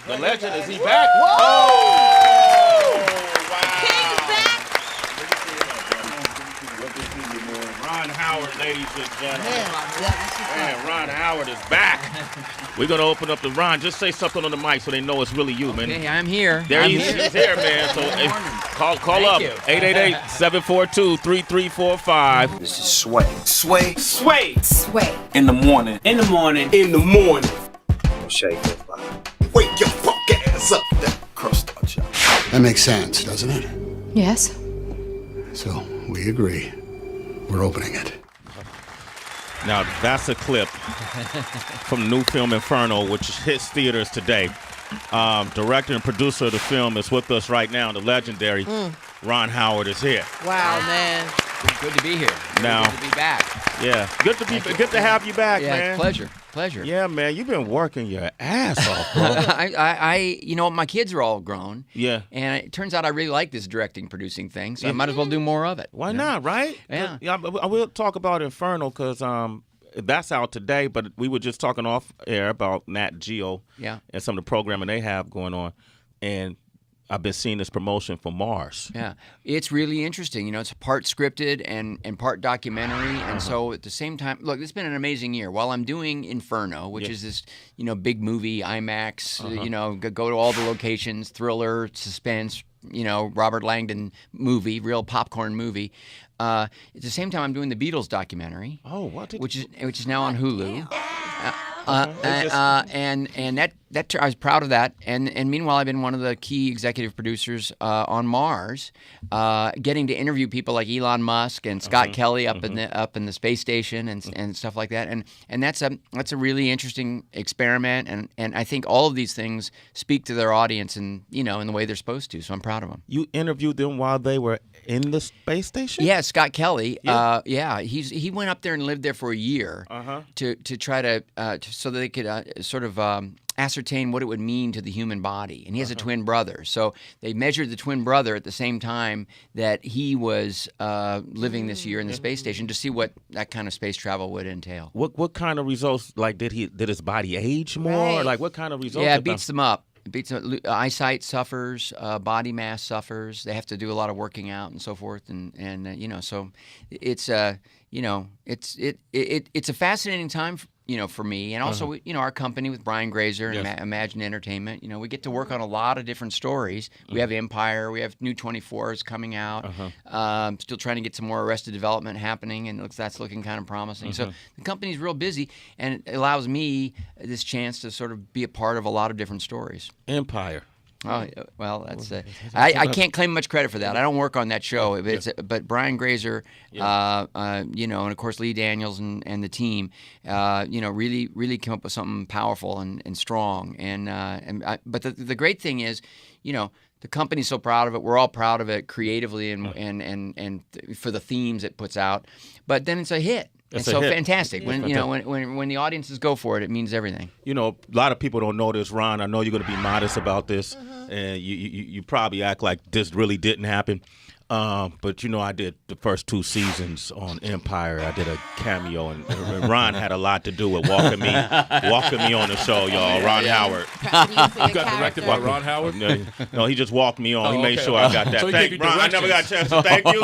The legend, is he back? Whoa! Oh! King's back. Ron Howard, ladies and gentlemen. Man, Ron Howard is back. We're going to open up to Ron. Just say something on the mic so they know it's really you, man. Okay, I'm here. There he's here, man. So call up 888-742-3345. This is Sway. Sway. Sway. Sway. In the morning. In the morning. In the morning. Shake it, body. Wake your fuck ass up. That crust out, y'all. That makes sense, doesn't it? Yes. So, we agree. We're opening it. Now, that's a clip from the new film Inferno, which hits theaters today. Director and producer of the film is with us right now. The legendary Ron Howard is here. Wow, man. Good to be here. Now- Good to be back. Yeah, good to have you back, Yeah, man. pleasure. Yeah, man, you've been working your ass off, bro. My kids are all grown. Yeah. And it turns out I really like this directing, producing thing, so I might as well do more of it. Why not, right? Yeah. I will talk about Inferno because that's out today, but we were just talking off air about Nat Geo and some of the programming they have going on. And I've been seeing this promotion for Mars. Yeah, it's really interesting. It's part scripted and part documentary, and so at the same time, look, it's been an amazing year. While I'm doing Inferno, which is this, big movie, IMAX, go to all the locations, thriller, suspense, Robert Langdon movie, real popcorn movie. At the same time, I'm doing the Beatles documentary. Oh, what? Which is now on Hulu. And that I was proud of that. And meanwhile, I've been one of the key executive producers on Mars, getting to interview people like Elon Musk and Scott Kelly up in the space station and stuff like that. And that's a really interesting experiment. And I think all of these things speak to their audience in the way they're supposed to. So I'm proud of them. You interviewed them while they were in the space station? Yeah, Scott Kelly. He went up there and lived there for a year to try to so that they could ascertain what it would mean to the human body. And he has a twin brother. So they measured the twin brother at the same time that he was living this year in the space station to see what that kind of space travel would entail. What kind of results? Like, did his body age more? Right. Like, what kind of results? Yeah, it beats them up. Eyesight suffers, body mass suffers. They have to do a lot of working out and so forth, and so it's it's a fascinating time. For me, and also, our company with Brian Grazer and Imagine Entertainment, we get to work on a lot of different stories. We have Empire, we have New 24s coming out, still trying to get some more Arrested Development happening, and that's looking kind of promising. So the company's real busy, and it allows me this chance to sort of be a part of a lot of different stories. Empire. Oh, well, that's I can't claim much credit for that. I don't work on that show, but Brian Grazer, and of course Lee Daniels and the team, really came up with something powerful and strong. But the great thing is, the company's so proud of it. We're all proud of it creatively and for the themes it puts out. But then it's a hit. It's so fantastic. When when the audiences go for it, it means everything. A lot of people don't know this, Ron. I know you're going to be modest about this, and you probably act like this really didn't happen. But I did the first 2 seasons on Empire. I did a cameo, and Ron had a lot to do with walking me on the show, y'all. Ron Howard. You got directed by Ron Howard? No, he just walked me on. He made sure I got that. So Thank Ron. I never got a chance to thank you.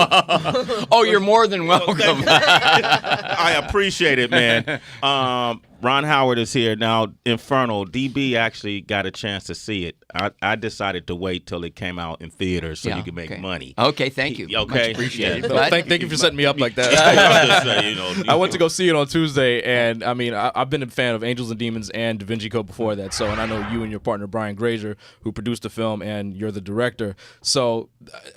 Oh, you're more than welcome. I appreciate it, man. Ron Howard is here now. Inferno. DB actually got a chance to see it. I decided to wait till it came out in theaters so you could make money. Okay, thank you. Okay, much appreciated. Well, thank you for setting me up like that. I went to go see it on Tuesday, and I mean, I've been a fan of Angels and Demons and Da Vinci Code before that. So, and I know you and your partner Brian Grazer, who produced the film, and you're the director. So,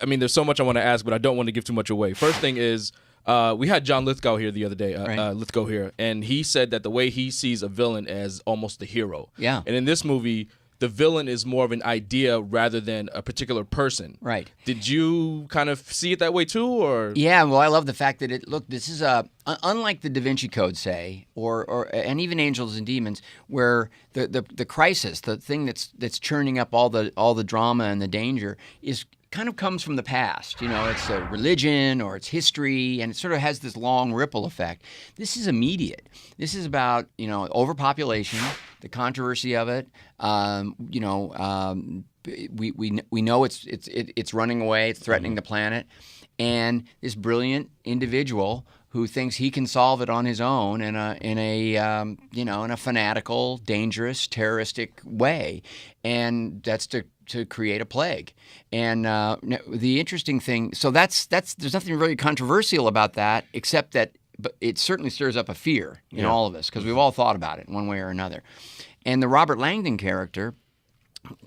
I mean, there's so much I want to ask, but I don't want to give too much away. First thing is, we had John Lithgow here the other day, Lithgow here, and he said that the way he sees a villain as almost the hero. Yeah. And in this movie, the villain is more of an idea rather than a particular person. Right. Did you kind of see it that way too, or? Yeah, well, I love the fact that this is unlike the Da Vinci Code, say, and even Angels and Demons, where the crisis, the thing that's churning up all the drama and the danger is kind of comes from the past. It's a religion or it's history, and it sort of has this long ripple effect. This is immediate. This is about overpopulation, the controversy of it. We know it's running away. It's threatening the planet, and this brilliant individual who thinks he can solve it on his own in a fanatical, dangerous, terroristic way, and that's to create a plague. And the interesting thing, so that's there's nothing really controversial about that, except that it certainly stirs up a fear in all of us, because we've all thought about it in one way or another. And the Robert Langdon character,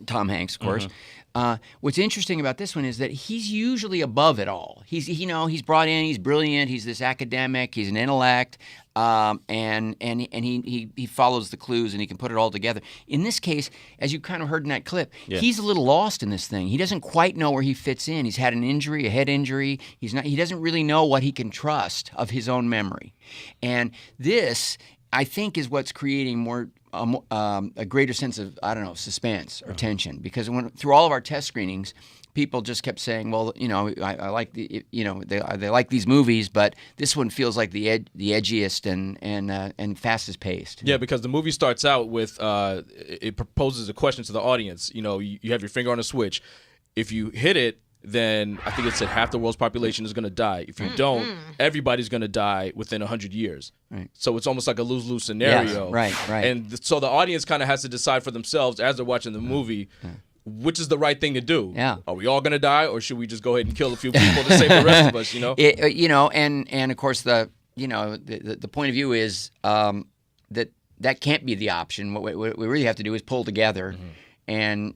Tom Hanks, of course. What's interesting about this one is that he's usually above it all. He's brought in. He's brilliant. He's this academic. He's an intellect, and he follows the clues and he can put it all together. In this case, as you kind of heard in that clip, he's a little lost in this thing. He doesn't quite know where he fits in. He's had an injury, a head injury. He doesn't really know what he can trust of his own memory, and this, I think, is what's creating a greater sense of, suspense or tension. Because through all of our test screenings, people just kept saying, well, I like they like these movies, but this one feels like the edgiest and fastest paced. Yeah, because the movie starts out with it proposes a question to the audience. You have your finger on a switch. If you hit it, then I think it said half the world's population is going to die. If you don't, everybody's going to die within 100 years. Right. So it's almost like a lose-lose scenario. Yes, right. And so the audience kind of has to decide for themselves as they're watching the movie, which is the right thing to do. Yeah. Are we all going to die, or should we just go ahead and kill a few people to save the rest of us, And of course the point of view is that can't be the option. What we really have to do is pull together and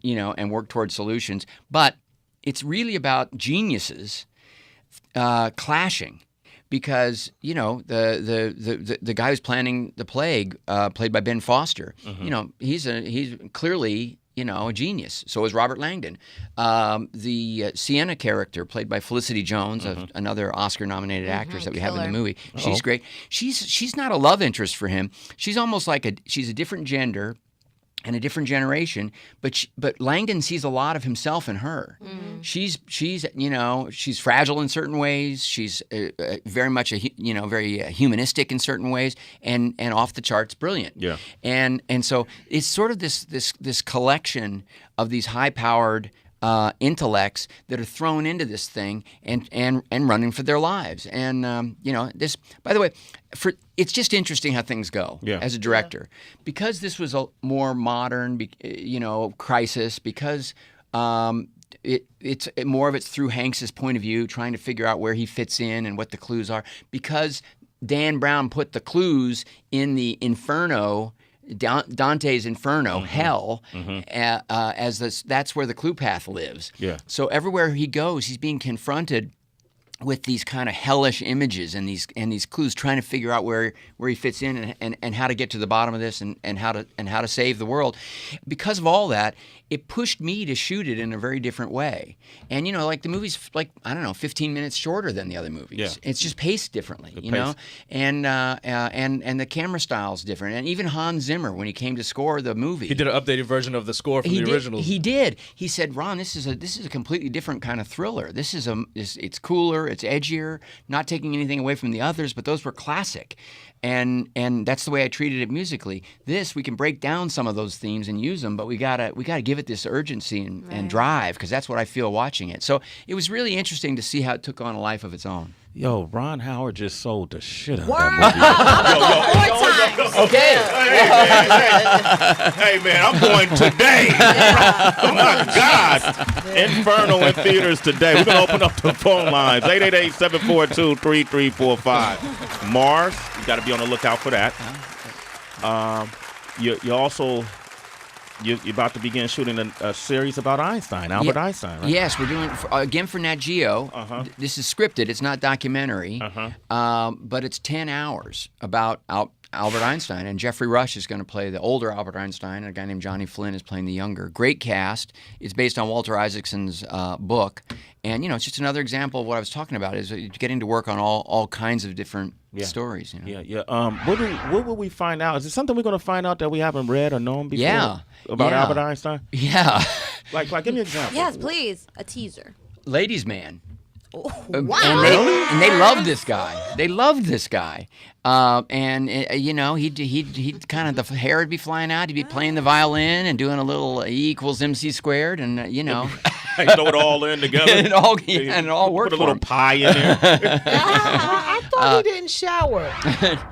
work towards solutions. But it's really about geniuses clashing, because the guy who's planning the plague, played by Ben Foster, he's clearly a genius. So is Robert Langdon. The Sienna character, played by Felicity Jones, another Oscar-nominated actress that we have in the movie, she's great. She's not a love interest for him. She's almost like she's a different gender and a different generation, but Langdon sees a lot of himself in her. She's fragile in certain ways. She's very much very humanistic in certain ways, and off the charts brilliant. Yeah. And so it's sort of this collection of these high-powered intellects that are thrown into this thing and running for their lives. And this, by the way, it's just interesting how things go as a director, because this was a more modern crisis, because it's more of it's through Hanks's point of view, trying to figure out where he fits in and what the clues are, because Dan Brown put the clues in the Inferno, Dante's Inferno, hell, that's where the clue path lives. Yeah. So everywhere he goes, he's being confronted with these kind of hellish images and these clues, trying to figure out where he fits in and how to get to the bottom of this and how to save the world. Because of all that, it pushed me to shoot it in a very different way. And like the movie's 15 minutes shorter than the other movies. Yeah. It's just paced differently, and the camera style's different. And even Hans Zimmer, when he came to score the movie, he did an updated version of the score from the original. He did. He said, "Ron, this is a completely different kind of thriller. It's cooler, it's edgier, not taking anything away from the others, but those were classic." And that's the way I treated it musically. This, we can break down some of those themes and use them, but we gotta give it this urgency and drive, because that's what I feel watching it. So it was really interesting to see how it took on a life of its own. Yo, Ron Howard just sold the shit out of that movie. Okay. Hey, man, I'm going today. Oh, my God. Inferno in theaters today. We're going to open up the phone lines. 888-742-3345. Mars, you got to be on the lookout for that. You also... You're about to begin shooting a series about Einstein, Albert Einstein, right? Yes, we're doing again for Nat Geo. This is scripted; it's not documentary, but it's 10 hours about Albert Einstein, and Jeffrey Rush is going to play the older Albert Einstein, and a guy named Johnny Flynn is playing the younger. Great cast. It's based on Walter Isaacson's book, and it's just another example of what I was talking about, is getting to work on all kinds of different stories. What will we find out? Is it something we're going to find out that we haven't read or known before about Albert Einstein? Yeah. Like give me an example. Yes, please. A teaser. ladies' man. Wow. And they loved this guy. They loved this guy. You know, he'd kind of, the hair would be flying out. He'd be playing the violin and doing a little E = MC squared, and you know. Throw it all in together. and it all worked Put a for little him. pie in there. I thought he didn't shower.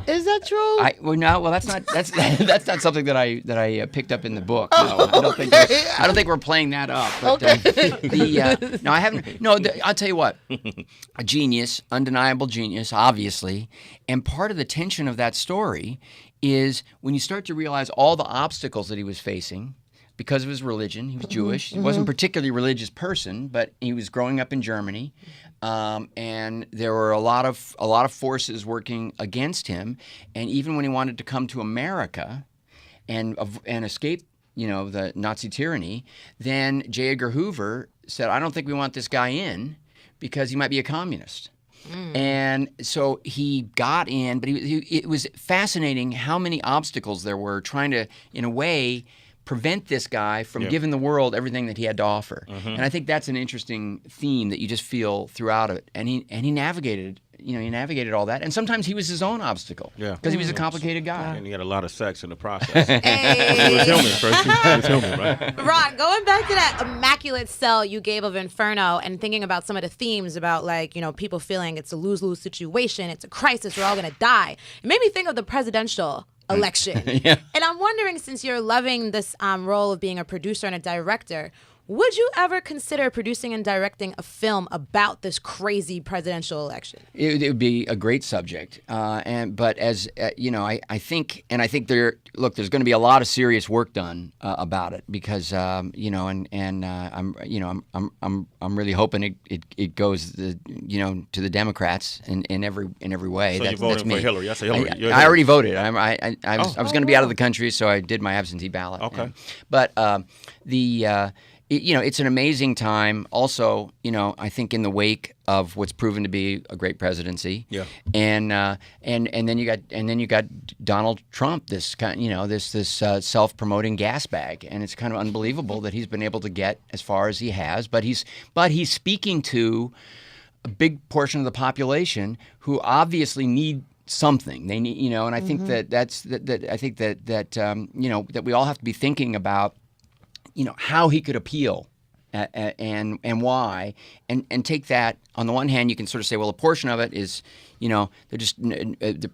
Is that true? That's not something that I picked up in the book. No, I don't think we're playing that up. But, no, I haven't. No, I'll tell you what. A genius, undeniable genius, obviously, and part of the tension of that story is when you start to realize all the obstacles that he was facing. Because of his religion, he was Jewish. He wasn't a particularly religious person, but he was growing up in Germany, and there were a lot of forces working against him. And even when he wanted to come to America and escape, you know, the Nazi tyranny, then J. Edgar Hoover said, "I don't think we want this guy in because he might be a communist." And so he got in, but it was fascinating how many obstacles there were trying to, in a way, prevent this guy from giving the world everything that he had to offer. And I think that's an interesting theme that you just feel throughout it. And he navigated, you know, he navigated all that. And sometimes he was his own obstacle. Because he was a complicated guy. And he had a lot of sex in the process. He was human first. He was human, right? Ron, going back to that immaculate sell you gave of Inferno and thinking about some of the themes about, like, you know, people feeling it's a lose-lose situation, it's a crisis, we're all going to die. It made me think of the presidential election. And I'm wondering, since you're loving this role of being a producer and a director, would you ever consider producing and directing a film about this crazy presidential election? It would be a great subject, but as you know, I think there's going to be a lot of serious work done about it because you know, I'm really hoping it goes to the Democrats in every way. So that's you voted me. for Hillary? Yes, Hillary. I already voted. I was going to be out of the country, so I did my absentee ballot. Okay, but you know, it's an amazing time. Also, you know, I think in the wake of what's proven to be a great presidency, and then you got Donald Trump, this kind, you know, this self-promoting gas bag, and it's kind of unbelievable that he's been able to get as far as he has. But he's speaking to a big portion of the population who obviously need something. They need, you know, and I think I think that you know, that we all have to be thinking about, you know, how he could appeal and why, and take that. On the one hand, you can sort of say, well, a portion of it is, you know, they're just the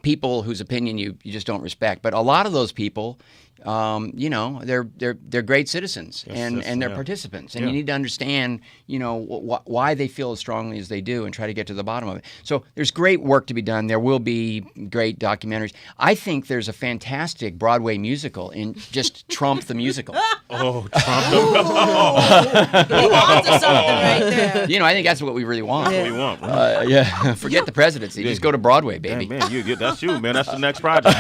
people whose opinion you just don't respect. But a lot of those people, you know, they're great citizens and they're participants, and you need to understand, you know, why they feel as strongly as they do, and try to get to the bottom of it. So there's great work to be done. There will be great documentaries. I think there's a fantastic Broadway musical in just Trump the musical. Oh, Trump! You onto something right there. You know, I think that's what we really want. That's what we want. Right? Forget the presidency. Just go to Broadway, baby. Yeah, man, that's you, man. That's the next project.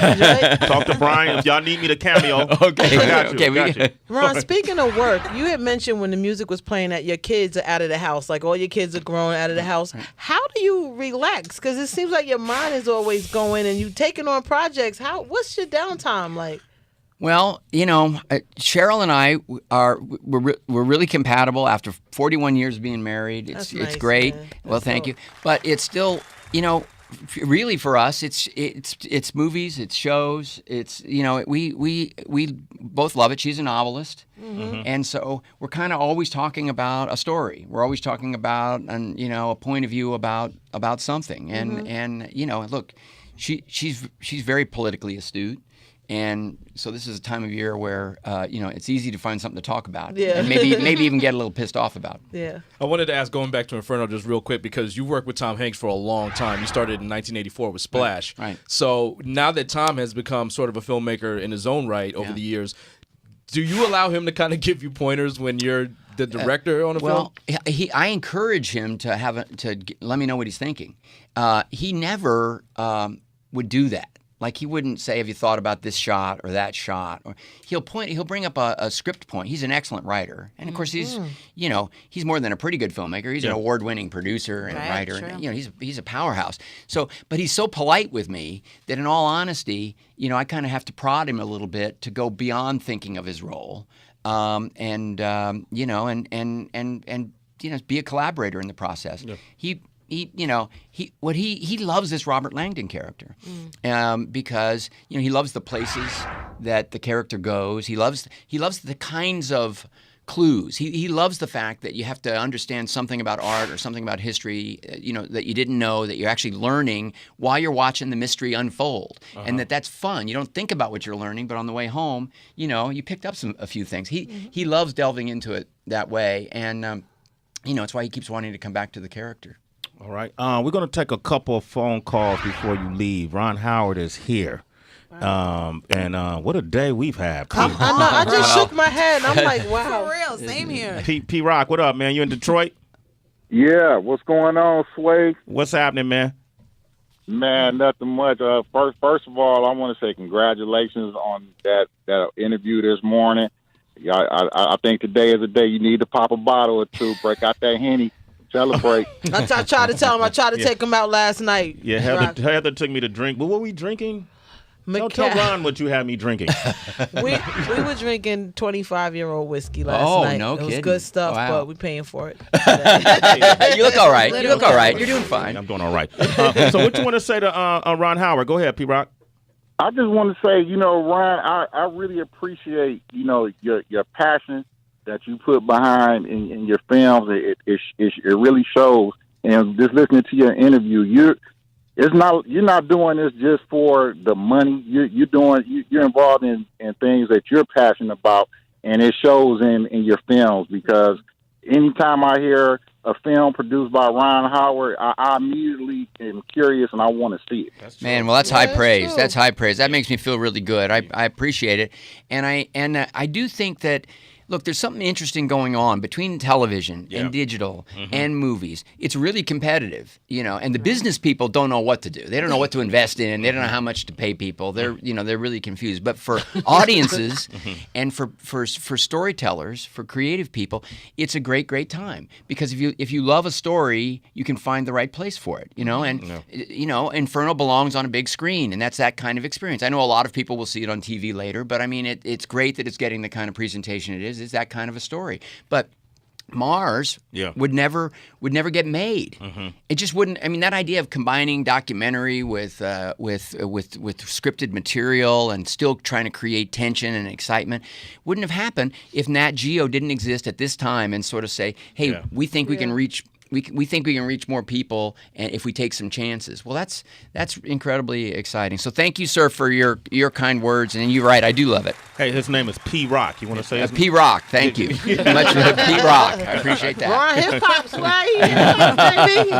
Talk to Brian if y'all need me to cameo. Okay. I got you. Got you. Ron, speaking of work, you had mentioned when the music was playing that your kids are out of the house, like all your kids are grown out of the house. How do you relax? Because it seems like your mind is always going and you taking on projects. What's your downtime like? Well, you know, Cheryl and I we're really compatible after 41 years of being married. It's nice, great. man. Well, thank you. But it's still, you know, really for us, it's movies, it's shows, it's, you know, we both love it. She's a novelist, and so we're kind of always talking about a story. We're always talking about, you know, a point of view about something, and you know, look, she's very politically astute. And so this is a time of year where, you know, it's easy to find something to talk about. Yeah. And maybe even get a little pissed off about. Yeah. I wanted to ask, going back to Inferno just real quick, because you worked with Tom Hanks for a long time. You started in 1984 with Splash. Right. So now that Tom has become sort of a filmmaker in his own right over the years, do you allow him to kind of give you pointers when you're the director on a film? Well, I encourage him to let me know what he's thinking. He never would do that. Like, he wouldn't say, have you thought about this shot or that shot? Or he'll bring up a script point. He's an excellent writer. And of course he's more than a pretty good filmmaker. He's an award-winning producer and writer. True. And, you know, he's a powerhouse. So, but he's so polite with me that, in all honesty, you know, I kind of have to prod him a little bit to go beyond thinking of his role. You know, and be a collaborator in the process. Yeah. He loves this Robert Langdon character, because he loves the places that the character goes. He loves the kinds of clues. He loves the fact that you have to understand something about art or something about history, that you didn't know, that you're actually learning while you're watching the mystery unfold, and that's fun. You don't think about what you're learning, but on the way home, you picked up a few things. He loves delving into it that way, and it's why he keeps wanting to come back to the character. All right. We're going to take a couple of phone calls before you leave. Ron Howard is here. And what a day we've had. I know. I just shook my head. I'm like, wow. For real. Same here. P Rock, what up, man? You in Detroit? Yeah. What's going on, Sway? What's happening, man? Man, nothing much. First of all, I want to say congratulations on that interview this morning. I think today is a day you need to pop a bottle or two, break out that Henny. Celebrate. I tried to tell him. I tried to take him out last night. Yeah, Heather took me to drink. But what were we drinking? Tell Ron what you had me drinking. we were drinking 25-year-old whiskey last night. No it kidding. was good stuff, Wow. but we're paying for it. You look all right. You look all right. You're doing fine. I'm doing all right. So what you want to say to Ron Howard? Go ahead, P Rock. I just want to say, Ron, I really appreciate, your passion that you put behind in your films. It really shows. And just listening to your interview, you're not doing this just for the money. You're involved in things that you're passionate about, and it shows in your films. Because anytime I hear a film produced by Ron Howard, I immediately am curious and I want to see it. Man, well, that's high praise. That's high praise. That makes me feel really good. I appreciate it, and I do think that. Look, there's something interesting going on between television and digital and movies. It's really competitive, and the business people don't know what to do. They don't know what to invest in. They don't know how much to pay people. They're really confused. But for audiences and for storytellers, for creative people, it's a great time, because if you love a story, you can find the right place for it, and Inferno belongs on a big screen, and that's that kind of experience. I know a lot of people will see it on TV later, but I mean it's great that it's getting the kind of presentation it is. It's that kind of a story. But Mars would never get made. It just wouldn't. I mean, that idea of combining documentary with scripted material and still trying to create tension and excitement wouldn't have happened if Nat Geo didn't exist at this time and sort of say, hey, we think we can reach. We think we can reach more people, and if we take some chances. Well, that's incredibly exciting. So thank you, sir, for your kind words. And you're right, I do love it. Hey, his name is P Rock. You want to say his P Rock? Thank you. Much P Rock. I appreciate that. Ron, hip hop's right.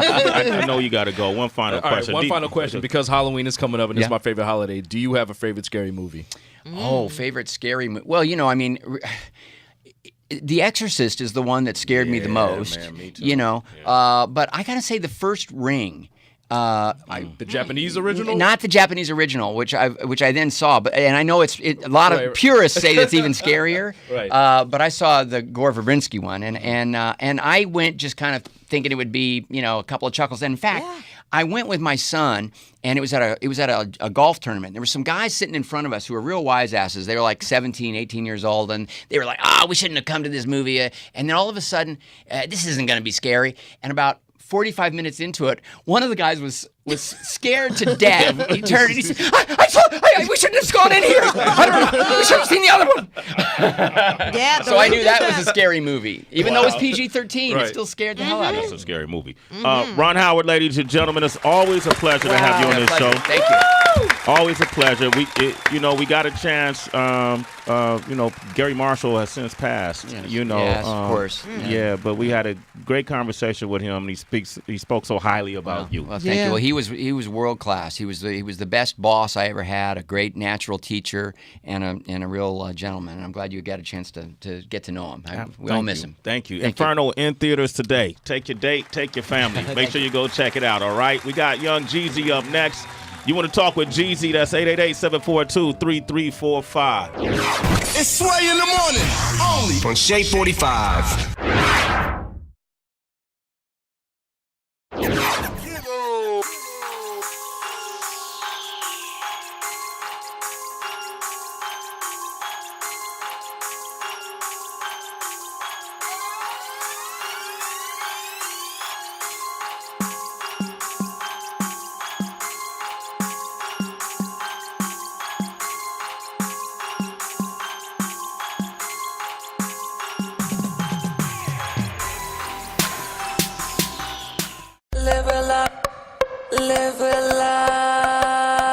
I know you got to go. One final question. One final question, because Halloween is coming up and it's my favorite holiday. Do you have a favorite scary movie? Oh, favorite scary movie. Well, The Exorcist is the one that scared me the most. Man, me too. But I gotta say, The First Ring. The Japanese original? Not the Japanese original, which I then saw, and I know a lot of purists say that's even scarier. Right. But I saw the Gore Verbinski one, and I went just kind of thinking it would be a couple of chuckles. And in fact, I went with my son, and it was at a golf tournament. There were some guys sitting in front of us who were real wise asses. They were like 17, 18 years old, and they were like, we shouldn't have come to this movie. And then all of a sudden, this isn't going to be scary. And about 45 minutes into it, one of the guys was scared to death. He turned and he said, we shouldn't have gone in here. I don't know. We should have seen the other one. So I knew that was a scary movie. Even though it was PG-13, it still scared the hell out of me. It's a scary movie. Ron Howard, ladies and gentlemen, it's always a pleasure to have you on this show. Thank you. Always a pleasure. We got a chance. Gary Marshall has since passed. Yes, of course. Yeah, but we had a great conversation with him, and he spoke so highly about you. Well, thank you. Well, he was world class. He was the best boss I ever had. A great natural teacher and a real gentleman. And I'm glad you got a chance to get to know him. We all miss him. Thank you. Inferno in theaters today. Take your date. Take your family. Make sure you go check it out. All right. We got Young Jeezy up next. You want to talk with Jeezy? That's 888-742-3345. It's Sway in the morning, only on Shea 45. level up.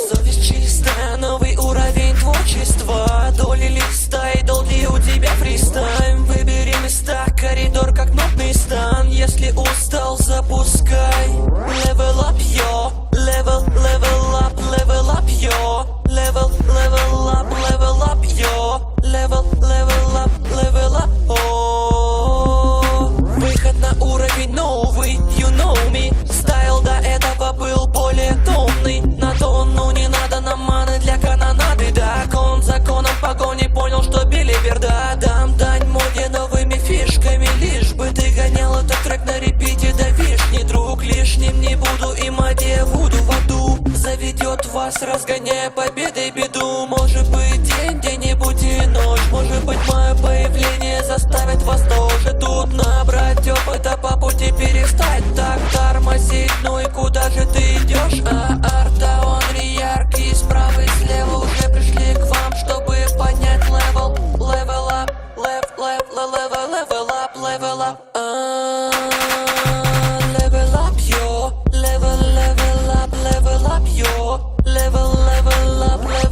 Совесть чистая, новый уровень творчества. Доли листа и долгий у тебя фристайм. Выбери места, коридор как нотный стан. Если устал, запускай. Level up, yo. Level up, yo. Level up, yo. Level up, oh. Выход на уровень новый, you know me. Стайл до этого был более томный. На тонну не надо нам маны для канонады. Да, кон законом погони понял, что Белибер, да. Дам дань моде новыми фишками. Лишь бы ты гонял этот трек на репите до вишни. Друг, лишним не буду и магия вуду в аду заведет вас, разгоняя победы и беду. Может быть день, где-нибудь и ночь. Может быть мое появление заставит вас тоже тут набрать опыта по пути перестать так тормозить. Ну и куда же ты идешь? Арта, он яркий, справа и слева уже пришли к вам, чтобы поднять левел. Level up, level up. Level up, yo. Level up, yo. Level up.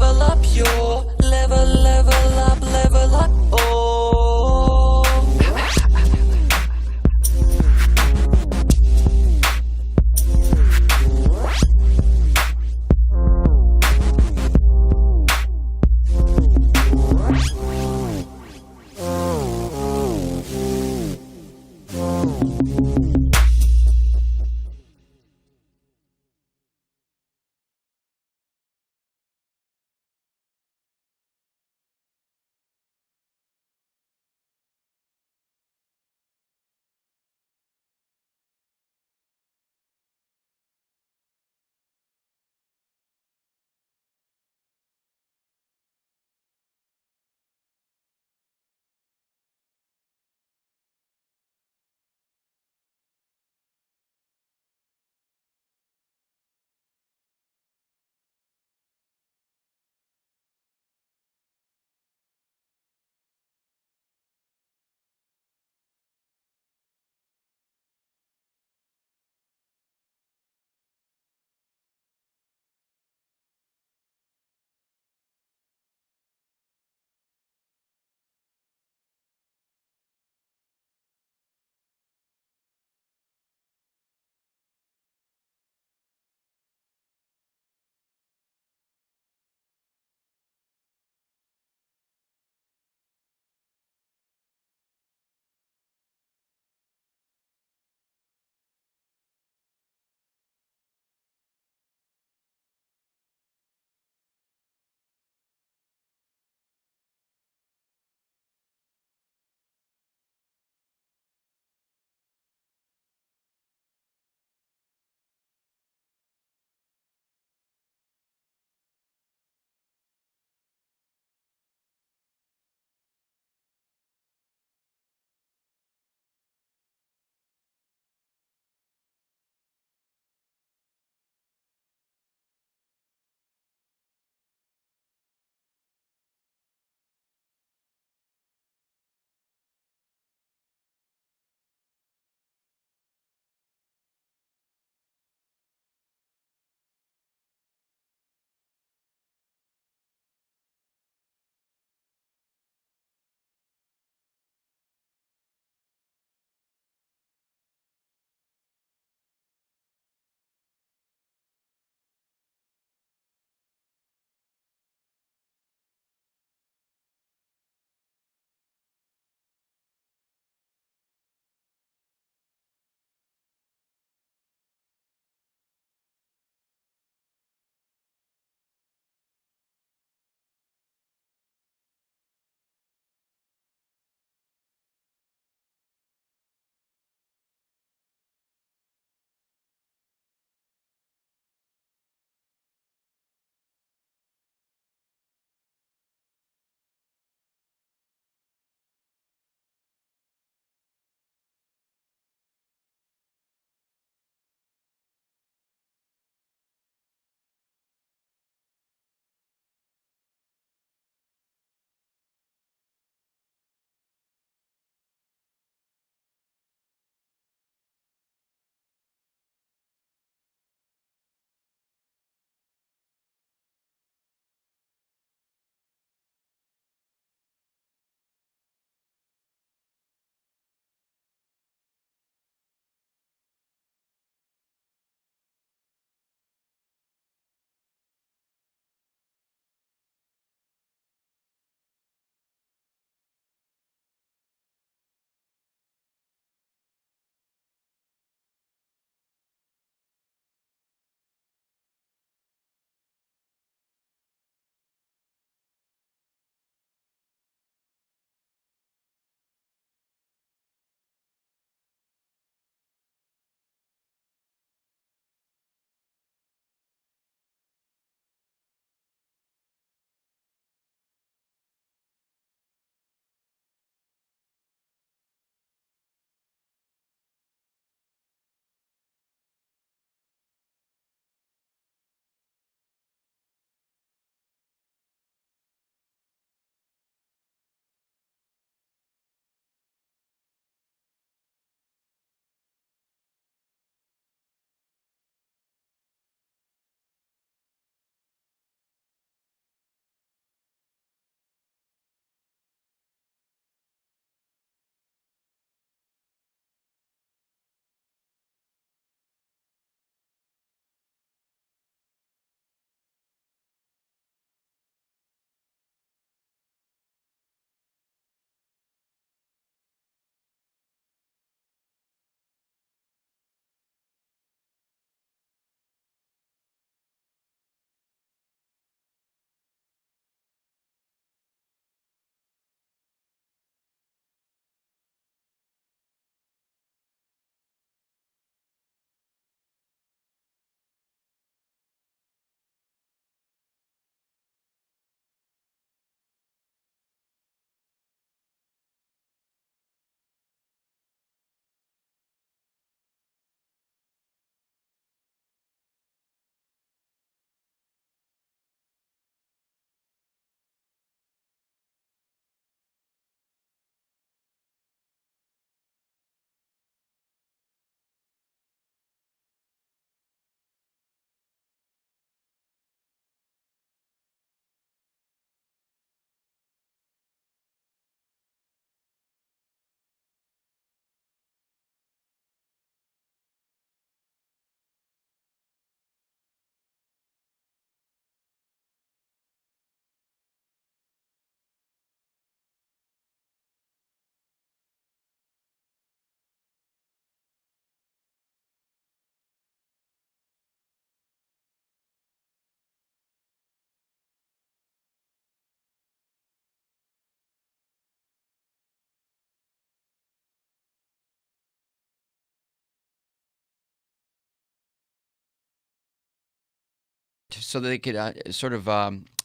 so that they could sort of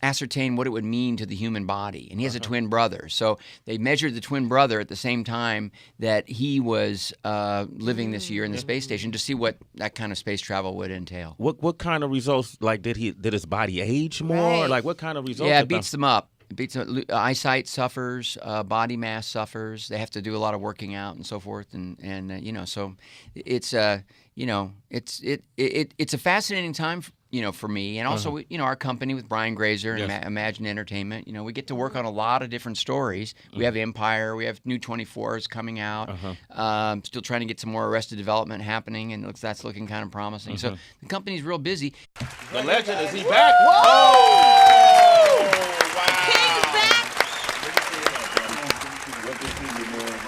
ascertain what it would mean to the human body. And he has a twin brother. So they measured the twin brother at the same time that he was living this year in the space station to see what that kind of space travel would entail. What kind of results, like, did his body age more? Right. Like, what kind of results? Yeah, it beats them up. Eyesight suffers, body mass suffers. They have to do a lot of working out and so forth, and you know, so it's you know, it's a fascinating time, for me, and also our company with Brian Grazer and Imagine Entertainment. You know, we get to work on a lot of different stories. We have Empire, we have New 24s coming out. Still trying to get some more Arrested Development happening, and that's looking kind of promising. So the company's real busy. The legend, is he back?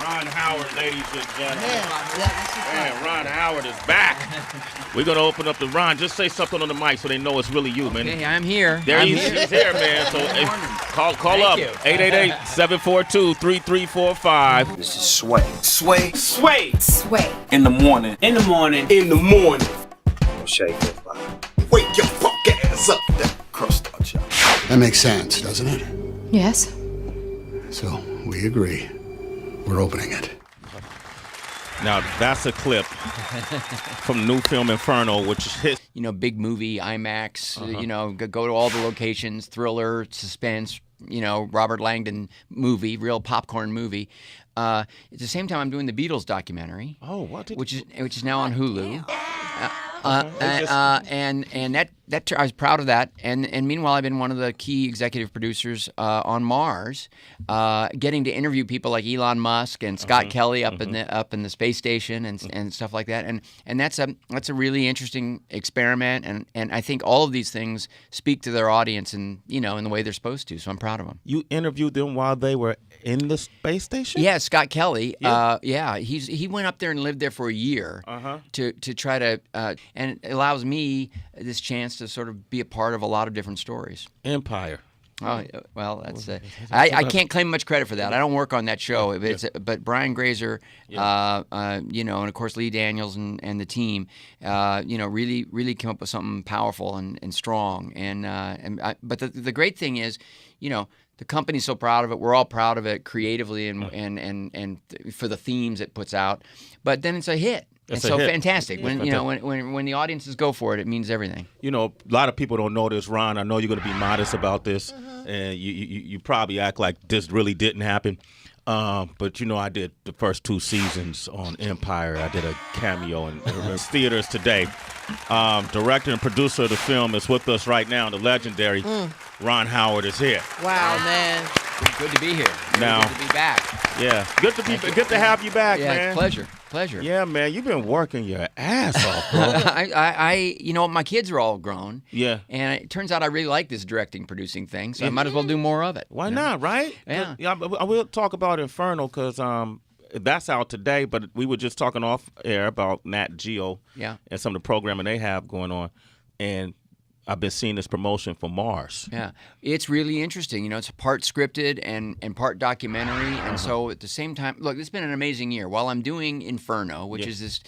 Ron Howard, ladies and gentlemen. Man, Ron Howard is back. We're going to open up to Ron. Just say something on the mic so they know it's really you, man. Okay, I'm here. He's here, man. So call up 888-742-3345. This is Sway. Sway. Sway. Sway. In the morning. In the morning. In the morning. Shade 45. Wake your fuck ass up. That crust out, y'all. That makes sense, doesn't it? Yes. So, we agree. We're opening it. Now, that's a clip from new film Inferno, which hit. Big movie, IMAX, go to all the locations, thriller, suspense, Robert Langdon movie, real popcorn movie. At the same time, I'm doing the Beatles documentary. Oh, what? Which is now on Hulu. And that I was proud of that. And meanwhile, I've been one of the key executive producers on Mars, getting to interview people like Elon Musk and Scott Kelly up in the space station and stuff like that. And that's a really interesting experiment. And I think all of these things speak to their audience in the way they're supposed to. So I'm proud of them. You interviewed them while they were in the space station? Yeah, Scott Kelly. He went up there and lived there for a year to try to, and it allows me this chance to sort of be a part of a lot of different stories. Empire. Oh, well, that's I can't claim much credit for that. I don't work on that show, but Brian Grazer, and of course Lee Daniels and the team, really came up with something powerful and strong. But the great thing is, the company's so proud of it. We're all proud of it creatively and for the themes it puts out. But then it's a hit. It's so fantastic. When when the audiences go for it, it means everything. A lot of people don't know this, Ron. I know you're going to be modest about this, and you probably act like this really didn't happen. But I did the first 2 seasons on Empire. I did a cameo in theaters today. Director and producer of the film is with us right now. The legendary Ron Howard is here. Wow, man. Good to be here. Now, good to be back. Yeah, good to have you back, man. Pleasure. Yeah, man, you've been working your ass off, bro. My kids are all grown. Yeah. And it turns out I really like this directing, producing thing, so I might as well do more of it. Why not, right? Yeah. I will talk about Inferno because that's out today, but we were just talking off air about Nat Geo and some of the programming they have going on, and I've been seeing this promotion for Mars. Yeah, it's really interesting. It's part scripted and part documentary, and so at the same time, look, it's been an amazing year. While I'm doing Inferno, which is this